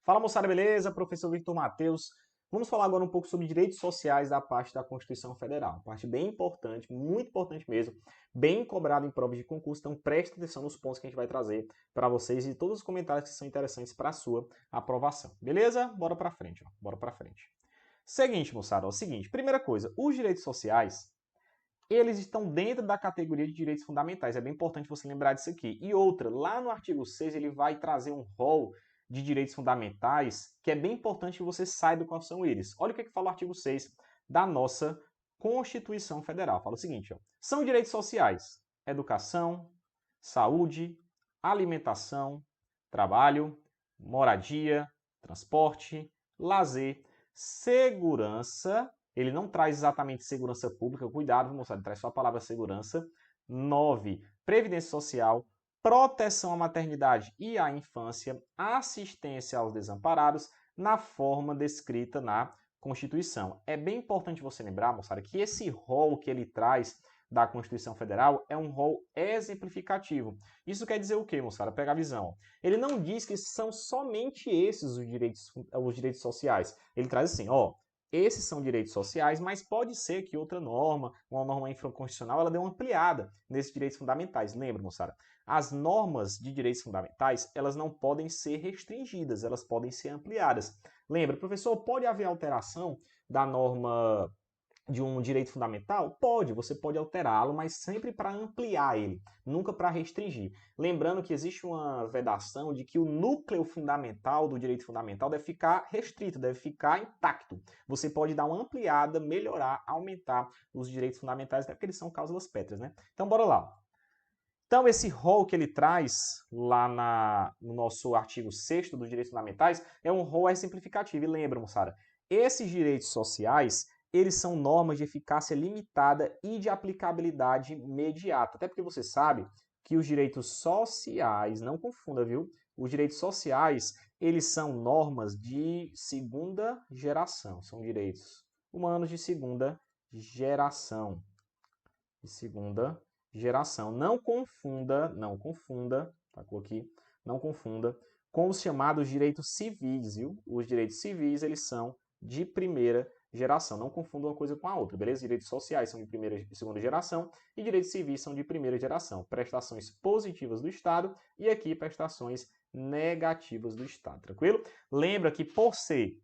Fala moçada, beleza? Professor Victor Matheus. Vamos falar agora um pouco sobre direitos sociais da parte da Constituição Federal. Parte bem importante, muito importante mesmo, bem cobrada em provas de concurso, então preste atenção nos pontos que a gente vai trazer para vocês e todos os comentários que são interessantes para a sua aprovação. Beleza? Bora para frente, ó. Bora para frente. Seguinte, moçada, ó, o seguinte, primeira coisa, os direitos sociais, eles estão dentro da categoria de direitos fundamentais. É bem importante você lembrar disso aqui. E outra, lá no artigo 6 ele vai trazer um rol de direitos fundamentais que é bem importante que você saiba quais são eles. Olha o que fala o artigo 6 da nossa Constituição Federal. Fala o seguinte, ó, são direitos sociais: educação, saúde, alimentação, trabalho, moradia, transporte, lazer, segurança. Ele não traz exatamente segurança pública, cuidado, moçada, ele traz só a palavra segurança. 9. Previdência social, proteção à maternidade e à infância, assistência aos desamparados, na forma descrita na Constituição. É bem importante você lembrar, moçada, que esse rol que ele traz da Constituição Federal é um rol exemplificativo. Isso quer dizer o quê, moçada? Pega a visão. Ele não diz que são somente esses os direitos sociais. Ele traz assim, ó, esses são direitos sociais, mas pode ser que outra norma, uma norma infraconstitucional, ela dê uma ampliada nesses direitos fundamentais. Lembra, moçada? As normas de direitos fundamentais, elas não podem ser restringidas, elas podem ser ampliadas. Lembra, professor, pode haver alteração da norma de um direito fundamental? Pode, você pode alterá-lo, mas sempre para ampliar ele, nunca para restringir. Lembrando que existe uma vedação de que o núcleo fundamental do direito fundamental deve ficar restrito, deve ficar intacto. Você pode dar uma ampliada, melhorar, aumentar os direitos fundamentais, até porque eles são cláusulas pétreas, né? Então, bora lá. Então, esse rol que ele traz lá no nosso artigo 6º dos direitos fundamentais é um rol exemplificativo. E lembra, moçada, esses direitos sociais, eles são normas de eficácia limitada e de aplicabilidade imediata. Até porque você sabe que os direitos sociais, não confunda, viu? Os direitos sociais, eles são normas de segunda geração. São direitos humanos de segunda geração. De segunda geração. Não confunda, tá aqui, não confunda com os chamados direitos civis, viu? Os direitos civis, eles são de primeira geração. Não confunda uma coisa com a outra, beleza? Direitos sociais são de primeira e segunda geração e direitos civis são de primeira geração. Prestações positivas do Estado e aqui prestações negativas do Estado, tranquilo? Lembra que por ser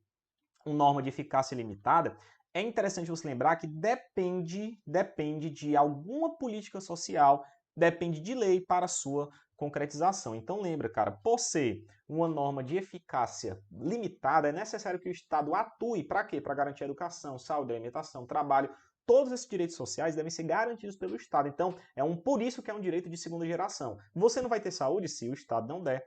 uma norma de eficácia limitada, é interessante você lembrar que depende de alguma política social, depende de lei para a sua concretização. Então lembra, cara, por ser uma norma de eficácia limitada, é necessário que o Estado atue para quê? Para garantir a educação, saúde, alimentação, trabalho. Todos esses direitos sociais devem ser garantidos pelo Estado. Então, por isso que é um direito de segunda geração. Você não vai ter saúde se o Estado não der.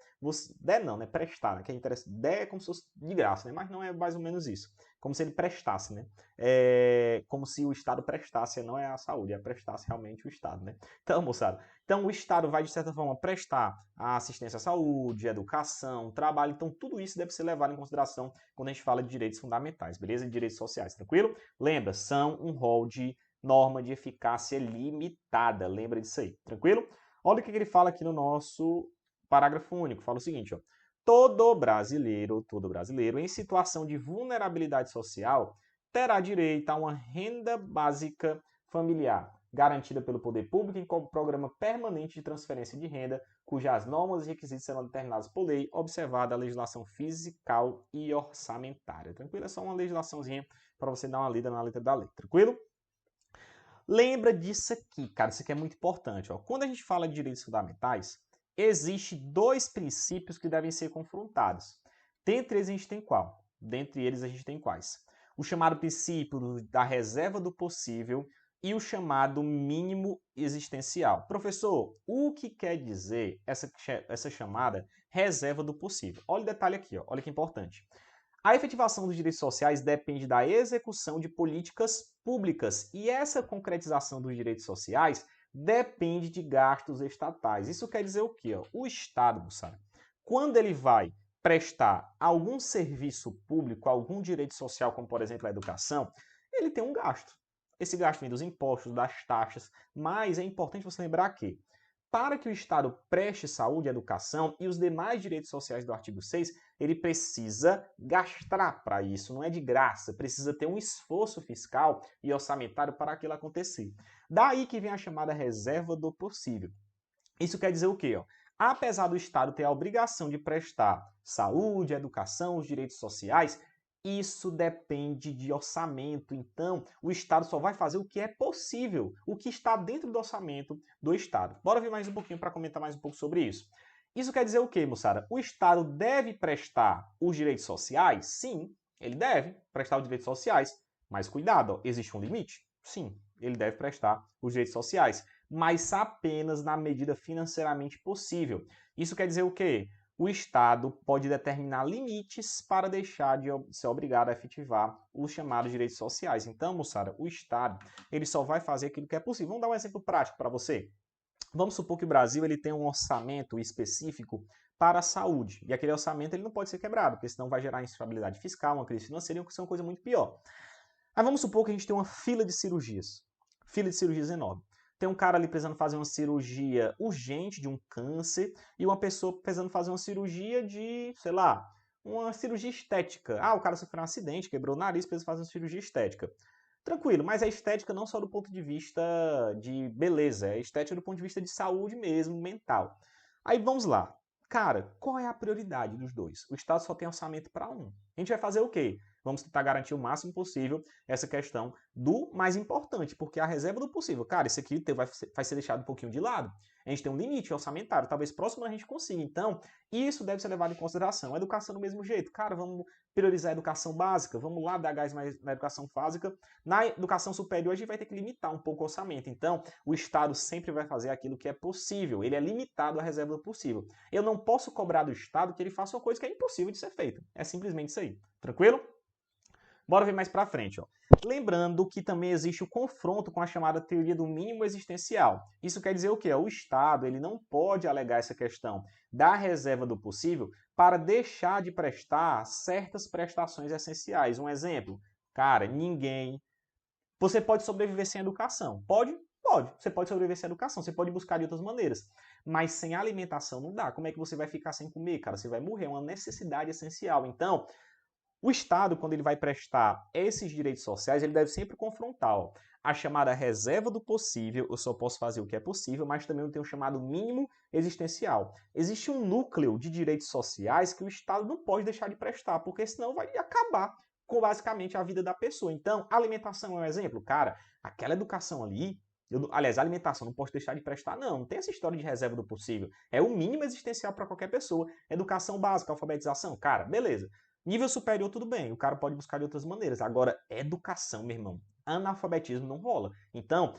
Der não, né? Prestar, né? Que é interessante. Der é como se fosse de graça, né? Mas não é mais ou menos isso. Como se ele prestasse, né? É como se o Estado prestasse, não é a saúde, é prestasse realmente o Estado, né? Então, moçada, o Estado vai, de certa forma, prestar a assistência à saúde, educação, trabalho. Então, tudo isso deve ser levado em consideração quando a gente fala de direitos fundamentais, beleza? E direitos sociais, tranquilo? Lembra, são um rol de norma de eficácia limitada. Lembra disso aí, tranquilo? Olha o que ele fala aqui no nosso parágrafo único. Fala o seguinte, ó. Todo brasileiro em situação de vulnerabilidade social terá direito a uma renda básica familiar, garantida pelo poder público em programa permanente de transferência de renda, cujas normas e requisitos serão determinados por lei, observada a legislação fiscal e orçamentária. Tranquilo? É só uma legislaçãozinha para você dar uma lida na letra da lei. Tranquilo? Lembra disso aqui, cara, isso aqui é muito importante. Ó. Quando a gente fala de direitos fundamentais, existem dois princípios que devem ser confrontados. Dentre eles a gente tem qual? Dentre eles a gente tem quais? O chamado princípio da reserva do possível e o chamado mínimo existencial. Professor, o que quer dizer essa chamada reserva do possível? Olha o detalhe aqui, ó. Olha que importante. A efetivação dos direitos sociais depende da execução de políticas públicas e essa concretização dos direitos sociais depende de gastos estatais. Isso quer dizer o quê? O Estado, sabe? Quando ele vai prestar algum serviço público, algum direito social, como por exemplo a educação, ele tem um gasto. Esse gasto vem dos impostos, das taxas, mas é importante você lembrar que para que o Estado preste saúde, educação e os demais direitos sociais do artigo 6, ele precisa gastar para isso, não é de graça, precisa ter um esforço fiscal e orçamentário para aquilo acontecer. Daí que vem a chamada reserva do possível. Isso quer dizer o quê? Apesar do Estado ter a obrigação de prestar saúde, educação, os direitos sociais, isso depende de orçamento. Então, o Estado só vai fazer o que é possível, o que está dentro do orçamento do Estado. Bora ver mais um pouquinho para comentar mais um pouco sobre isso. Isso quer dizer o quê, moçada? O Estado deve prestar os direitos sociais? Sim, ele deve prestar os direitos sociais. Mas cuidado, ó, existe um limite? Sim, ele deve prestar os direitos sociais, mas apenas na medida financeiramente possível. Isso quer dizer o quê? O Estado pode determinar limites para deixar de ser obrigado a efetivar os chamados direitos sociais. Então, moçada, o Estado ele só vai fazer aquilo que é possível. Vamos dar um exemplo prático para você. Vamos supor que o Brasil ele tem um orçamento específico para a saúde. E aquele orçamento ele não pode ser quebrado, porque senão vai gerar instabilidade fiscal, uma crise financeira, que é uma coisa muito pior. Aí vamos supor que a gente tem uma fila de cirurgias. Fila de cirurgias enorme. Tem um cara ali precisando fazer uma cirurgia urgente de um câncer e uma pessoa precisando fazer uma cirurgia de, sei lá, uma cirurgia estética. Ah, o cara sofreu um acidente, quebrou o nariz, precisa fazer uma cirurgia estética. Tranquilo, mas é estética não só do ponto de vista de beleza, é estética do ponto de vista de saúde mesmo, mental. Aí vamos lá. Cara, qual é a prioridade dos dois? O Estado só tem orçamento para um. A gente vai fazer o quê? Vamos tentar garantir o máximo possível essa questão do mais importante, porque a reserva do possível. Cara, isso aqui vai ser deixado um pouquinho de lado. A gente tem um limite orçamentário, talvez próximo a gente consiga. Então, isso deve ser levado em consideração. A educação do mesmo jeito. Cara, vamos priorizar a educação básica, vamos lá dar gás mais na educação básica. Na educação superior, a gente vai ter que limitar um pouco o orçamento. Então, o Estado sempre vai fazer aquilo que é possível. Ele é limitado à reserva do possível. Eu não posso cobrar do Estado que ele faça uma coisa que é impossível de ser feita. É simplesmente isso aí. Tranquilo? Bora ver mais para frente. Ó. Lembrando que também existe o confronto com a chamada teoria do mínimo existencial. Isso quer dizer o quê? O Estado ele não pode alegar essa questão da reserva do possível para deixar de prestar certas prestações essenciais. Um exemplo, cara, ninguém... Você pode sobreviver sem educação. Pode? Pode. Você pode sobreviver sem educação. Você pode buscar de outras maneiras. Mas sem alimentação não dá. Como é que você vai ficar sem comer, cara? Você vai morrer. É uma necessidade essencial. Então, o Estado, quando ele vai prestar esses direitos sociais, ele deve sempre confrontar a chamada reserva do possível, eu só posso fazer o que é possível, mas também tem o chamado mínimo existencial. Existe um núcleo de direitos sociais que o Estado não pode deixar de prestar, porque senão vai acabar com basicamente a vida da pessoa. Então, a alimentação é um exemplo. Cara, aquela educação ali, aliás, a alimentação não posso deixar de prestar, não. Não tem essa história de reserva do possível. É o mínimo existencial para qualquer pessoa. Educação básica, alfabetização, cara, beleza. Nível superior, tudo bem, o cara pode buscar de outras maneiras. Agora, educação, meu irmão, analfabetismo não rola. Então,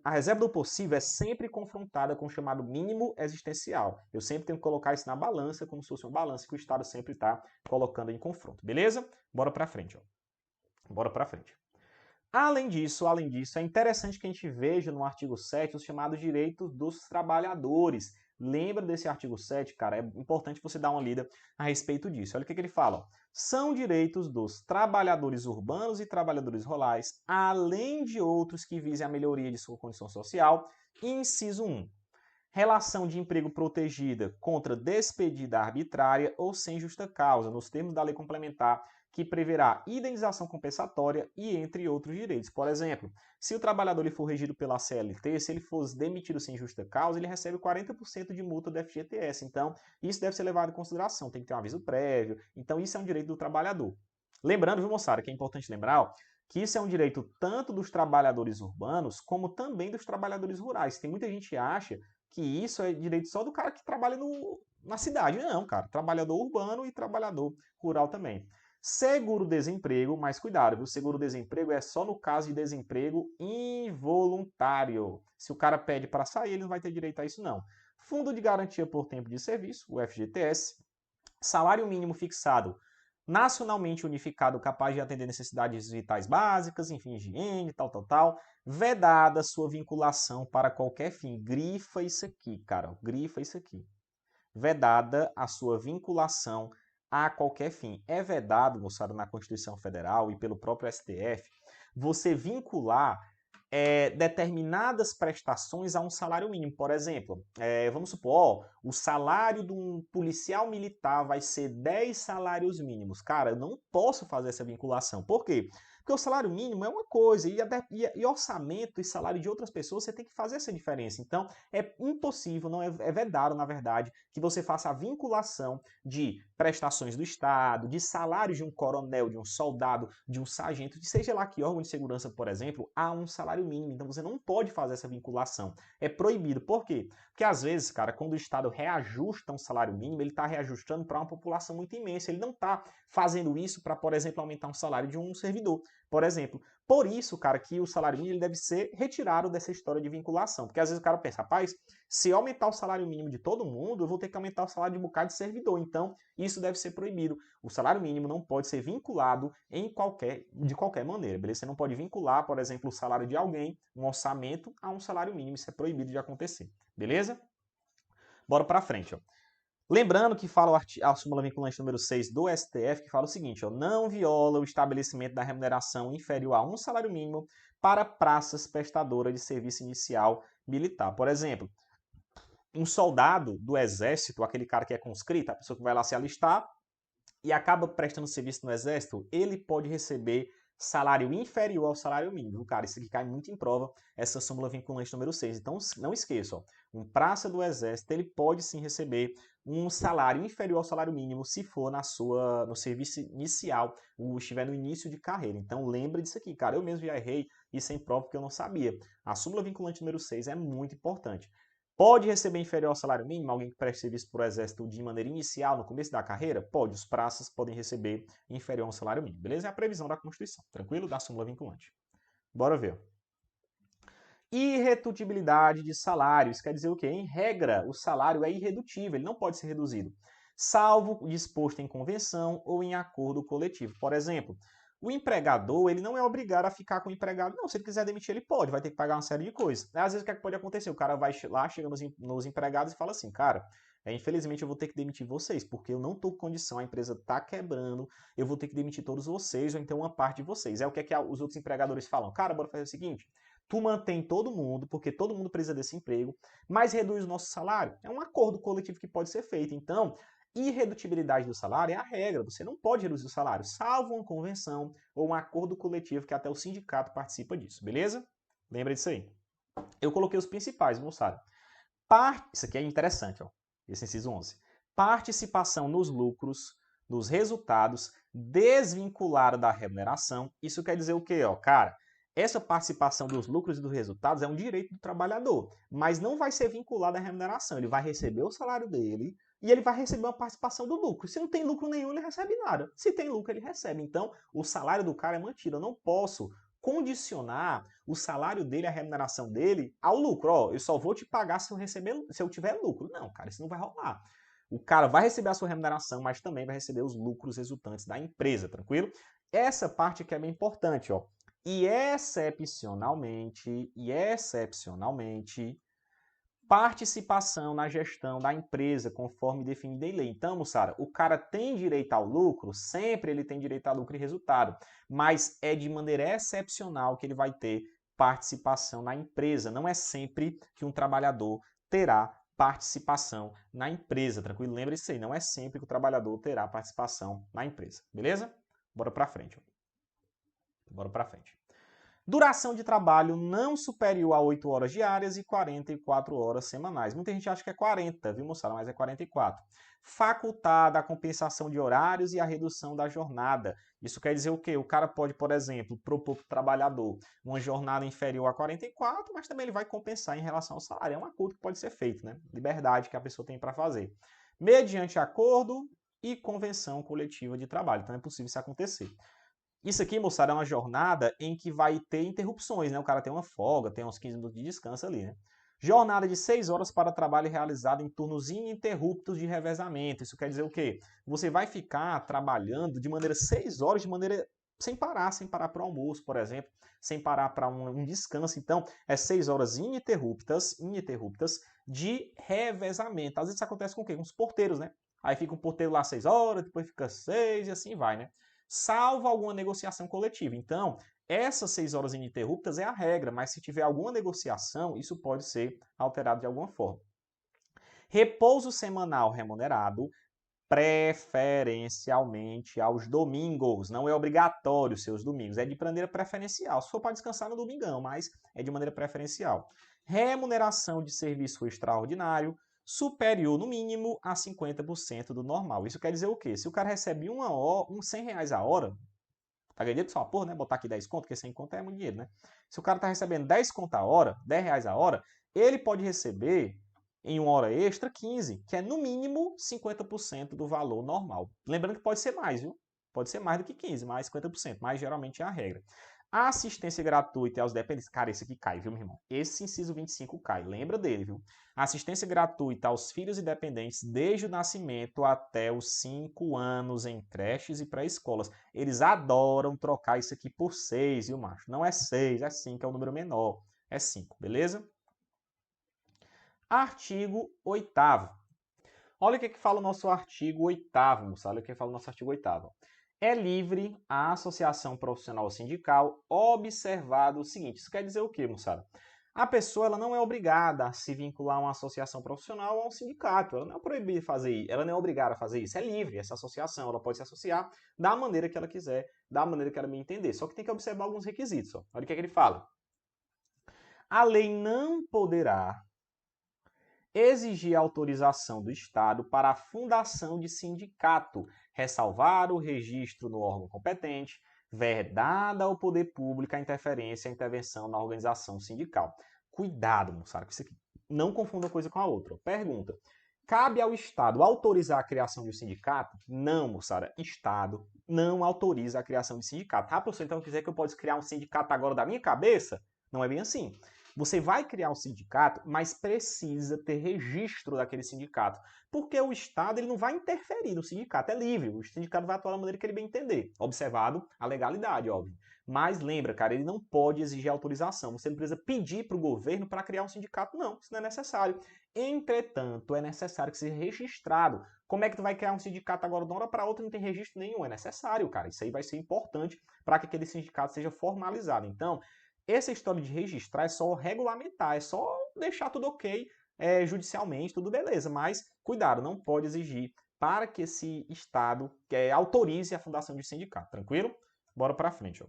a reserva do possível é sempre confrontada com o chamado mínimo existencial. Eu sempre tenho que colocar isso na balança, como se fosse uma balança que o Estado sempre está colocando em confronto. Beleza? Bora pra frente. Ó. Bora pra frente. Além disso, é interessante que a gente veja no artigo 7 os chamados direitos dos trabalhadores. Lembra desse artigo 7, cara? É importante você dar uma lida a respeito disso. Olha o que ele fala. Ó. São direitos dos trabalhadores urbanos e trabalhadores rurais, além de outros que visem a melhoria de sua condição social. Inciso 1. Relação de emprego protegida contra despedida arbitrária ou sem justa causa, nos termos da lei complementar que preverá indenização compensatória e entre outros direitos. Por exemplo, se o trabalhador ele for regido pela CLT, se ele for demitido sem justa causa, ele recebe 40% de multa do FGTS. Então, isso deve ser levado em consideração, tem que ter um aviso prévio. Então, isso é um direito do trabalhador. Lembrando, viu, moçada, que é importante lembrar, ó, que isso é um direito tanto dos trabalhadores urbanos como também dos trabalhadores rurais. Tem muita gente que acha que isso é direito só do cara que trabalha na cidade. Não, cara. Trabalhador urbano e trabalhador rural também. Seguro-desemprego, mas cuidado, viu? Seguro-desemprego é só no caso de desemprego involuntário. Se o cara pede para sair, ele não vai ter direito a isso, não. Fundo de Garantia por Tempo de Serviço, o FGTS. Salário mínimo fixado nacionalmente unificado, capaz de atender necessidades vitais básicas, enfim, higiene, tal. Vedada sua vinculação para qualquer fim. Grifa isso aqui, cara. Grifa isso aqui. Vedada a sua vinculação a qualquer fim. É vedado, moçada, na Constituição Federal e pelo próprio STF, você vincular determinadas prestações a um salário mínimo. Por exemplo, vamos supor, o salário de um policial militar vai ser 10 salários mínimos. Cara, eu não posso fazer essa vinculação. Por quê? Porque o salário mínimo é uma coisa, e orçamento e salário de outras pessoas, você tem que fazer essa diferença. Então, é impossível, não é vedado, na verdade, que você faça a vinculação de prestações do Estado, de salários de um coronel, de um soldado, de um sargento, de seja lá que órgão de segurança, por exemplo, a um salário mínimo. Então, você não pode fazer essa vinculação. É proibido. Por quê? Porque, às vezes, cara, quando o Estado reajusta um salário mínimo, ele está reajustando para uma população muito imensa. Ele não está fazendo isso para, por exemplo, aumentar um salário de um servidor, por exemplo. Por isso, cara, que o salário mínimo ele deve ser retirado dessa história de vinculação. Porque às vezes o cara pensa, rapaz, se eu aumentar o salário mínimo de todo mundo, eu vou ter que aumentar o salário de um bocado de servidor. Então, isso deve ser proibido. O salário mínimo não pode ser vinculado de qualquer maneira, beleza? Você não pode vincular, por exemplo, o salário de alguém, um orçamento, a um salário mínimo. Isso é proibido de acontecer, beleza? Bora pra frente, ó. Lembrando que fala a súmula vinculante número 6 do STF, que fala o seguinte, ó, não viola o estabelecimento da remuneração inferior a um salário mínimo para praças prestadoras de serviço inicial militar. Por exemplo, um soldado do exército, aquele cara que é conscrito, a pessoa que vai lá se alistar e acaba prestando serviço no exército, ele pode receber salário inferior ao salário mínimo. Cara, isso aqui cai muito em prova, essa súmula vinculante número 6. Então, não esqueça, ó, um praça do exército, ele pode sim receber um salário inferior ao salário mínimo se for no serviço inicial, ou estiver no início de carreira. Então, lembre disso aqui, cara. Eu mesmo já errei isso em prova porque eu não sabia. A súmula vinculante número 6 é muito importante. Pode receber inferior ao salário mínimo alguém que preste serviço para o Exército de maneira inicial, no começo da carreira? Pode. Os praças podem receber inferior ao salário mínimo. Beleza? É a previsão da Constituição. Tranquilo? Da súmula vinculante. Bora ver. Irredutibilidade de salário. Isso quer dizer o quê? Em regra, o salário é irredutível, ele não pode ser reduzido, salvo disposto em convenção ou em acordo coletivo. Por exemplo, o empregador, ele não é obrigado a ficar com o empregado. Não, se ele quiser demitir, ele pode, vai ter que pagar uma série de coisas. Às vezes, o que, é que pode acontecer? O cara vai lá, chega nos empregados e fala assim, cara, infelizmente eu vou ter que demitir vocês, porque eu não estou com condição, a empresa está quebrando, eu vou ter que demitir todos vocês, ou então uma parte de vocês. É o que os outros empregadores falam. Cara, bora fazer o seguinte, tu mantém todo mundo, porque todo mundo precisa desse emprego, mas reduz o nosso salário. É um acordo coletivo que pode ser feito. Então, irredutibilidade do salário é a regra. Você não pode reduzir o salário, salvo uma convenção ou um acordo coletivo que até o sindicato participa disso, beleza? Lembra disso aí. Eu coloquei os principais, moçada. Isso aqui é interessante, ó. Esse inciso 11. Participação nos lucros, nos resultados, desvinculada da remuneração. Isso quer dizer o quê, ó? Cara, essa participação dos lucros e dos resultados é um direito do trabalhador, mas não vai ser vinculado à remuneração. Ele vai receber o salário dele e ele vai receber uma participação do lucro. Se não tem lucro nenhum, ele recebe nada. Se tem lucro, ele recebe. Então, o salário do cara é mantido. Eu não posso condicionar o salário dele, a remuneração dele, ao lucro. Ó, eu só vou te pagar se eu tiver lucro. Não, cara, isso não vai rolar. O cara vai receber a sua remuneração, mas também vai receber os lucros resultantes da empresa, tranquilo? Essa parte que é bem importante, ó. E excepcionalmente, participação na gestão da empresa, conforme definido em lei. Então, moçada, o cara tem direito ao lucro, sempre ele tem direito a lucro e resultado, mas é de maneira excepcional que ele vai ter participação na empresa. Não é sempre que um trabalhador terá participação na empresa, tranquilo? Lembra isso aí, não é sempre que o trabalhador terá participação na empresa, beleza? Bora pra frente. Bora pra frente. Duração de trabalho não superior a 8 horas diárias e 44 horas semanais. Muita gente acha que é 40, viu, moçada? Mas é 44. Facultada a compensação de horários e a redução da jornada. Isso quer dizer o quê? O cara pode, por exemplo, propor para o trabalhador uma jornada inferior a 44, mas também ele vai compensar em relação ao salário. É um acordo que pode ser feito, né? Liberdade que a pessoa tem para fazer. Mediante acordo e convenção coletiva de trabalho. Então é possível isso acontecer. Isso aqui, moçada, é uma jornada em que vai ter interrupções, né? O cara tem uma folga, tem uns 15 minutos de descanso ali, né? Jornada de 6 horas para trabalho realizado em turnos ininterruptos de revezamento. Isso quer dizer o quê? Você vai ficar trabalhando de maneira 6 horas, de maneira sem parar para o almoço, por exemplo, sem parar para um descanso. Então, é 6 horas ininterruptas de revezamento. Às vezes isso acontece com o quê? Com os porteiros, né? Aí fica o porteiro lá 6 horas, depois fica 6 e assim vai, né? Salvo alguma negociação coletiva. Então, Essas 6 horas ininterruptas é a regra, mas se tiver alguma negociação, isso pode ser alterado de alguma forma. Repouso semanal remunerado, preferencialmente aos domingos. Não é obrigatório ser os domingos, é de maneira preferencial. Se for para descansar no domingão, mas é de maneira preferencial. Remuneração de serviço extraordinário superior, no mínimo, a 50% do normal. Isso quer dizer o quê? Se o cara recebe uma hora, uns R$100 a hora, tá ganhando só, porra, né? Botar aqui 10 conto, porque 100 conto é muito dinheiro, né? Se o cara tá recebendo 10 conto a hora, R$10 a hora, ele pode receber em uma hora extra 15, que é no mínimo 50% do valor normal. Lembrando que pode ser mais, viu? Pode ser mais do que 15, mais 50%, mas geralmente é a regra. A assistência gratuita aos dependentes. Cara, esse aqui cai, viu, meu irmão? Esse inciso 25 cai. Lembra dele, viu? Assistência gratuita aos filhos e dependentes desde o nascimento até os 5 anos em creches e pré-escolas. Eles adoram trocar isso aqui por 6, viu, macho? Não é 6, é 5, é o número menor. É 5, beleza? Artigo 8º. Olha o que fala o nosso artigo 8º, moçada. Olha o que fala o nosso artigo 8º. É livre a associação profissional ou sindical, observado o seguinte. Isso quer dizer o quê, moçada? A pessoa ela não é obrigada a se vincular a uma associação profissional ou a um sindicato. Ela não é proibida de fazer isso. Ela não é obrigada a fazer isso. É livre essa associação. Ela pode se associar da maneira que ela quiser, da maneira que ela bem entender. Só que tem que observar alguns requisitos. Ó. Olha o que ele fala. A lei não poderá exigir autorização do Estado para a fundação de sindicato, ressalvar o registro no órgão competente, vedada ao poder público a interferência e a intervenção na organização sindical. Cuidado, moçada, com isso aqui. Não confunda uma coisa com a outra. Pergunta. Cabe ao Estado autorizar a criação de um sindicato? Não, moçada. Estado não autoriza a criação de sindicato. Ah, professor, então quer dizer que eu posso criar um sindicato agora da minha cabeça? Não é bem assim. Você vai criar um sindicato, mas precisa ter registro daquele sindicato. Porque o Estado ele não vai interferir no sindicato, é livre. O sindicato vai atuar da maneira que ele bem entender. Observado a legalidade, óbvio. Mas lembra, cara, ele não pode exigir autorização. Você não precisa pedir para o governo para criar um sindicato, não. Isso não é necessário. Entretanto, é necessário que seja registrado. Como é que tu vai criar um sindicato agora de uma hora para outra e não tem registro nenhum? É necessário, cara. Isso aí vai ser importante para que aquele sindicato seja formalizado. Então, essa história de registrar é só regulamentar, é só deixar tudo ok judicialmente, tudo beleza. Mas, cuidado, não pode exigir para que esse Estado autorize a fundação de sindicato. Tranquilo? Bora para frente.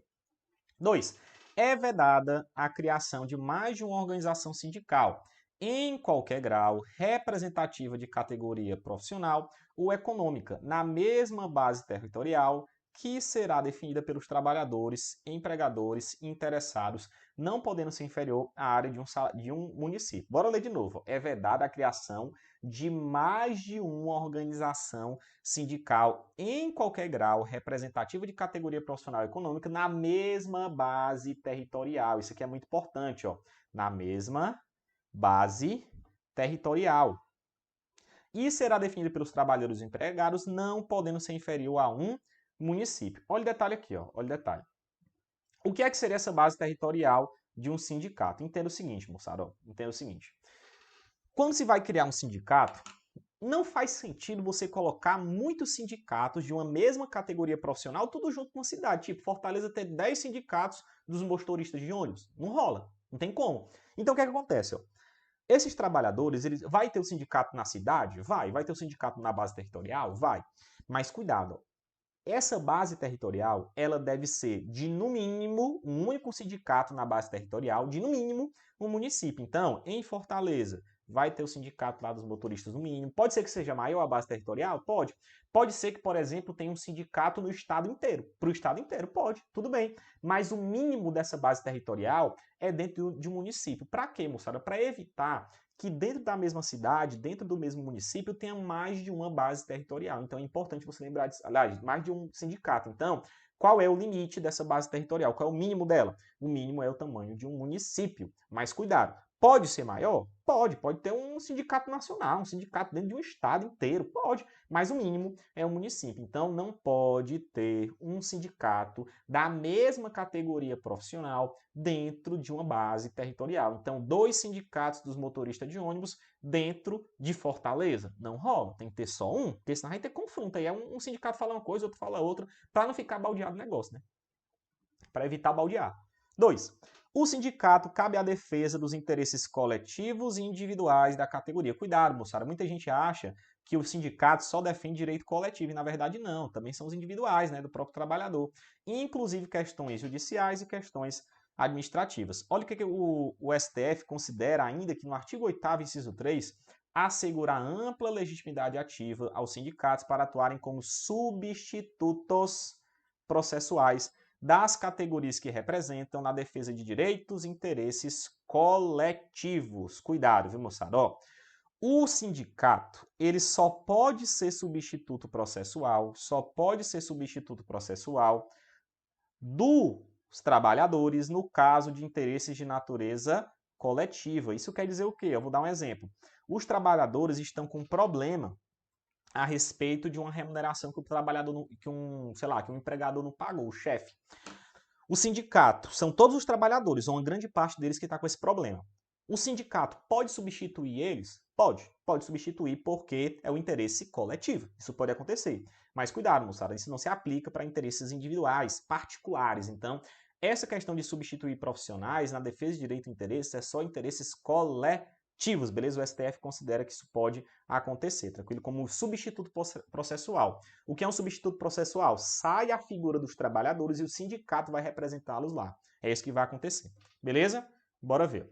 2. É vedada a criação de mais de uma organização sindical, em qualquer grau, representativa de categoria profissional ou econômica, na mesma base territorial, que será definida pelos trabalhadores, empregadores interessados, não podendo ser inferior à área de um município. Bora ler de novo. É vedada a criação de mais de uma organização sindical em qualquer grau, representativa de categoria profissional e econômica, na mesma base territorial. Isso aqui é muito importante, ó. Na mesma base territorial. E será definido pelos trabalhadores empregados, não podendo ser inferior a um município. Olha o detalhe aqui, ó. Olha o detalhe. O que é que seria essa base territorial de um sindicato? Entenda o seguinte, moçada, ó. Entenda o seguinte. Quando se vai criar um sindicato, não faz sentido você colocar muitos sindicatos de uma mesma categoria profissional tudo junto numa cidade. Tipo, Fortaleza ter 10 sindicatos dos motoristas de ônibus. Não rola. Não tem como. Então, o que é que acontece? Ó? Esses trabalhadores, eles vai ter o sindicato na cidade? Vai ter o sindicato na base territorial? Vai. Mas cuidado, essa base territorial, ela deve ser de, no mínimo, um único sindicato na base territorial, de, no mínimo, um município. Então, em Fortaleza, vai ter o sindicato lá dos motoristas no mínimo. Pode ser que seja maior a base territorial? Pode. Pode ser que, por exemplo, tenha um sindicato no estado inteiro. Para o estado inteiro, pode. Tudo bem. Mas o mínimo dessa base territorial é dentro de um município. Para quê, moçada? Para evitar que dentro da mesma cidade, dentro do mesmo município, tenha mais de uma base territorial. Então é importante você lembrar disso. Aliás, mais de um sindicato. Então, qual é o limite dessa base territorial? Qual é o mínimo dela? O mínimo é o tamanho de um município. Mas cuidado, pode ser maior? Pode ter um sindicato nacional, um sindicato dentro de um estado inteiro, pode, mas o mínimo é o município. Então não pode ter um sindicato da mesma categoria profissional dentro de uma base territorial. Então, 2 sindicatos dos motoristas de ônibus dentro de Fortaleza. Não rola, tem que ter só um, porque senão vai ter confronto. Aí é um sindicato fala uma coisa, outro fala outra, para não ficar baldeado o negócio, né? para evitar baldear. 2. O sindicato cabe à defesa dos interesses coletivos e individuais da categoria. Cuidado, moçada, muita gente acha que o sindicato só defende direito coletivo, e na verdade não, também são os individuais, né, do próprio trabalhador, inclusive questões judiciais e questões administrativas. Olha o que o STF considera ainda que no artigo 8º, inciso 3, assegurar ampla legitimidade ativa aos sindicatos para atuarem como substitutos processuais das categorias que representam na defesa de direitos e interesses coletivos. Cuidado, viu, moçada? Ó, o sindicato, ele só pode ser substituto processual, dos trabalhadores no caso de interesses de natureza coletiva. Isso quer dizer o quê? Eu vou dar um exemplo. Os trabalhadores estão com problema a respeito de uma remuneração que o trabalhador, que um empregador não pagou, o chefe. O sindicato, são todos os trabalhadores, ou uma grande parte deles que está com esse problema. O sindicato pode substituir eles? Pode substituir porque é o interesse coletivo. Isso pode acontecer. Mas cuidado, moçada, isso não se aplica para interesses individuais, particulares. Então, essa questão de substituir profissionais na defesa de direito e interesse é só interesses coletivos, beleza? O STF considera que isso pode acontecer, tranquilo? Como substituto processual. O que é um substituto processual? Sai a figura dos trabalhadores e o sindicato vai representá-los lá. É isso que vai acontecer, beleza? Bora ver.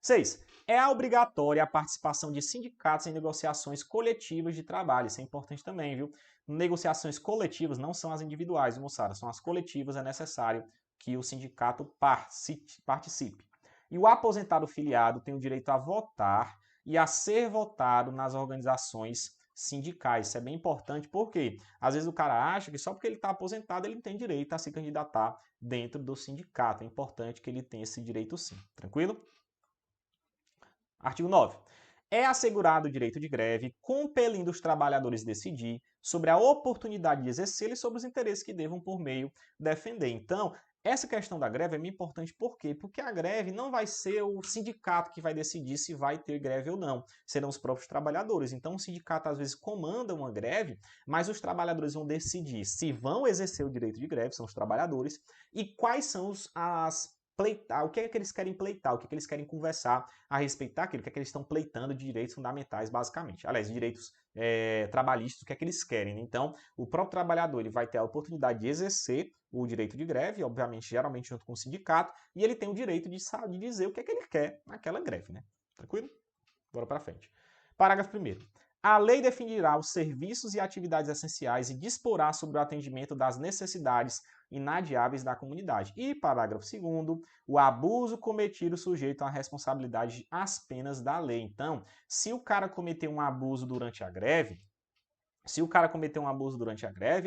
6. É obrigatória a participação de sindicatos em negociações coletivas de trabalho. Isso é importante também, viu? Negociações coletivas não são as individuais, moçada, são as coletivas, é necessário que o sindicato participe. E o aposentado filiado tem o direito a votar e a ser votado nas organizações sindicais. Isso é bem importante porque às vezes o cara acha que só porque ele está aposentado ele tem direito a se candidatar dentro do sindicato. É importante que ele tenha esse direito sim, tranquilo? Artigo 9. É assegurado o direito de greve, compelindo os trabalhadores a decidir sobre a oportunidade de exercê-lo e sobre os interesses que devam, por meio, defender. Então, essa questão da greve é muito importante. Por quê? Porque a greve não vai ser o sindicato que vai decidir se vai ter greve ou não. Serão os próprios trabalhadores. Então, o sindicato, às vezes, comanda uma greve, mas os trabalhadores vão decidir se vão exercer o direito de greve, são os trabalhadores, e quais são pleitar, o que é que eles querem pleitar, o que é que eles querem conversar a respeito daquilo, o que é que eles estão pleitando de direitos fundamentais, basicamente. Aliás, direitos trabalhistas, o que é que eles querem. Então, o próprio trabalhador ele vai ter a oportunidade de exercer o direito de greve, obviamente, geralmente junto com o sindicato, e ele tem o direito de dizer o que é que ele quer naquela greve, né? Tranquilo? Bora para frente. Parágrafo 1º. A lei definirá os serviços e atividades essenciais e disporá sobre o atendimento das necessidades inadiáveis da comunidade. E, parágrafo 2º, o abuso cometido sujeito à responsabilidade às penas da lei. Então, se o cara cometer um abuso durante a greve,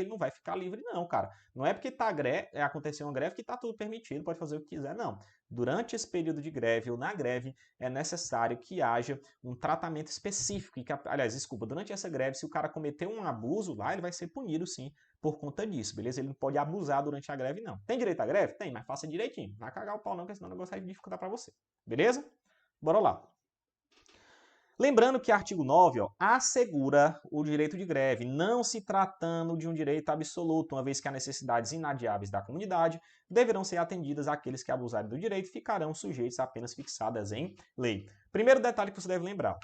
ele não vai ficar livre, não, cara. Não é porque aconteceu uma greve que está tudo permitido, pode fazer o que quiser, não. Durante esse período de greve ou na greve, é necessário que haja um tratamento específico. Durante essa greve, se o cara cometer um abuso lá, ele vai ser punido, sim, por conta disso, beleza? Ele não pode abusar durante a greve, não. Tem direito à greve? Tem, mas faça direitinho. Não vai cagar o pau, não, porque senão o negócio vai dificultar para você. Beleza? Bora lá. Lembrando que o artigo 9 assegura o direito de greve, não se tratando de um direito absoluto, uma vez que as necessidades inadiáveis da comunidade deverão ser atendidas àqueles que abusarem do direito e ficarão sujeitos a apenas fixadas em lei. Primeiro detalhe que você deve lembrar.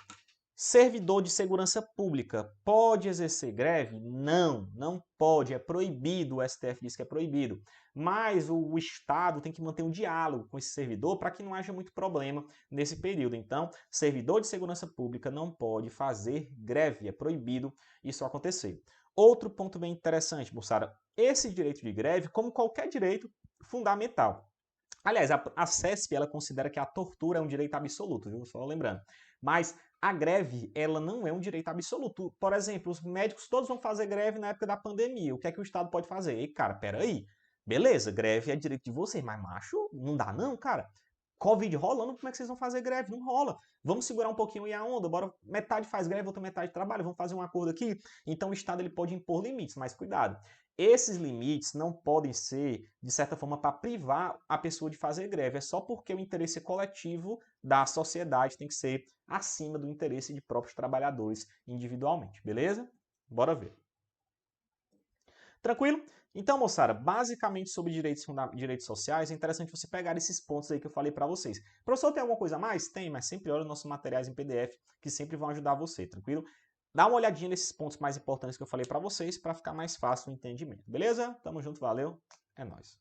Servidor de segurança pública pode exercer greve? Não, não pode, é proibido, o STF diz que é proibido. Mas o Estado tem que manter um diálogo com esse servidor para que não haja muito problema nesse período. Então, servidor de segurança pública não pode fazer greve, é proibido isso acontecer. Outro ponto bem interessante, moçada, esse direito de greve, como qualquer direito fundamental. Aliás, a CESP ela considera que a tortura é um direito absoluto, viu? Só lembrando. Mas a greve, ela não é um direito absoluto. Por exemplo, os médicos todos vão fazer greve na época da pandemia. O que é que o Estado pode fazer? Ei, cara, peraí. Beleza, greve é direito de vocês, mas macho, não dá não, cara. Covid rolando, como é que vocês vão fazer greve? Não rola. Vamos segurar um pouquinho aí a onda, bora, metade faz greve, outra metade trabalha, vamos fazer um acordo aqui. Então o Estado ele pode impor limites, mas cuidado. Esses limites não podem ser, de certa forma, para privar a pessoa de fazer greve. É só porque o interesse coletivo da sociedade tem que ser acima do interesse de próprios trabalhadores individualmente, beleza? Bora ver. Tranquilo? Então, moçada, basicamente sobre direitos sociais, é interessante você pegar esses pontos aí que eu falei para vocês. Professor, tem alguma coisa a mais? Tem, mas sempre olha os nossos materiais em PDF, que sempre vão ajudar você, tranquilo? Dá uma olhadinha nesses pontos mais importantes que eu falei para vocês, para ficar mais fácil o entendimento, beleza? Tamo junto, valeu, é nóis.